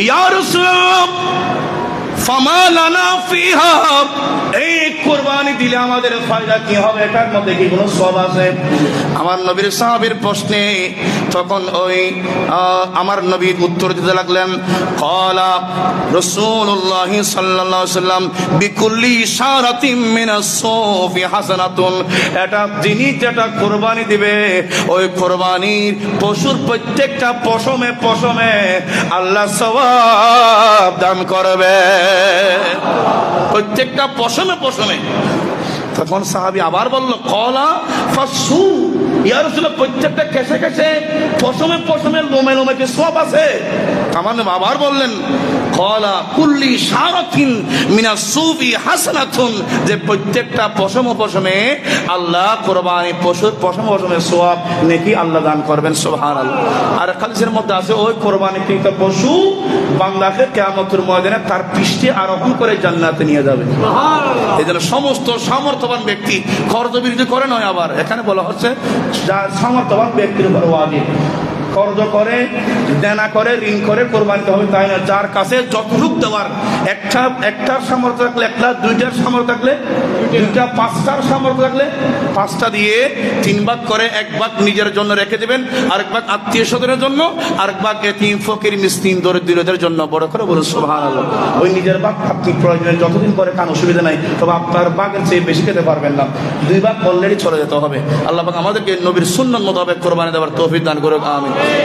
ইয়া রাসূলুল্লাহ ফামা লানা ফিহা, এই কুরবানি দিলে আমাদের ফায়দা কি হবে, এটার মধ্যে কি কোনো সওয়াব আছে? আমার নবীর সাহাবীর প্রশ্নে তখন ওই আমার নবী উত্তর দিতে লাগলেন, ক্বালা রাসূলুল্লাহ সাল্লাল্লাহু আলাইহি ওয়াসাল্লাম বিকুল্লি ইশারাতিন মিনাস সাওফি হাসানাতুন, এটা যিনি যেটা কুরবানি দিবে ওই কুরবানির পশুর প্রত্যেকটা পশমে পশমে আল্লাহ সওয়াব দান করবে, প্রত্যেকটা পশমে পশমে। তখন সাহাবী আবার বলল, ক্বালা ফাসু, ইয়া রাসূলুল্লাহ প্রত্যেকটা কেসে কেসে পশমে পশমে লোমে লোমে কি সওয়াব আছে? আমার নবী আবার বললেন, ক্বালা কুল্লি শারাতিন মিনাস সুফি হাসানাতুন, যে প্রত্যেকটা পশম পশমে আল্লাহ কুরবানি পশুর পশম পশমে সওয়াব নেকি আল্লাহ দান করবেন। সুবহানাল্লাহ। আর হাদিসের মধ্যে আছে ওই কুরবানিকৃত পশু বান্দাকে কিয়ামতের ময়দানে তার পৃষ্ঠে আরোহণ করে জান্নাতে নিয়ে যাবে। সুবহানাল্লাহ। এই জন্য সমস্ত সামর্থ্যবান ব্যক্তি খরচ বৃদ্ধি করে নয়, আবার এখানে বলা হচ্ছে যার সামর্থ্যবান ব্যক্তির উপর ওয়াজিব, কর্জ করে দেনা করে ঋণ করে কোরবানি দিতে হবে তাই না, যার কাছে যতটুকু দেওয়ার, একটার সামর্থ্য থাকলে একটা, দুইটার সামর্থ্য থাকলে দুইটা, পাঁচটার সামর্থ্য থাকলে পাঁচটা দিয়ে 3 ভাগ করে 1 ভাগ নিজের জন্য রেখে দেবেন, আরেক ভাগ আত্মীয় স্বজনের জন্য, আরেক ভাগ এতিম ফকির মিসকিন দরিদ্রদের জন্য। বড় করে বলুন সুবহানাল্লাহ। ওই নিজের ভাগ আপনি প্রয়োজনে যতদিন করে খান অসুবিধা নাই, তবে আপনার ভাগের চেয়ে বেশি খেতে পারবেন না, 2 ভাগ অলরেডি চলে যেতে হবে। আল্লাহ পাক আমাদেরকে নবীর সুন্নাত মোতাবেক কোরবানি দেওয়ার তৌফিক দান করুক, আমিন।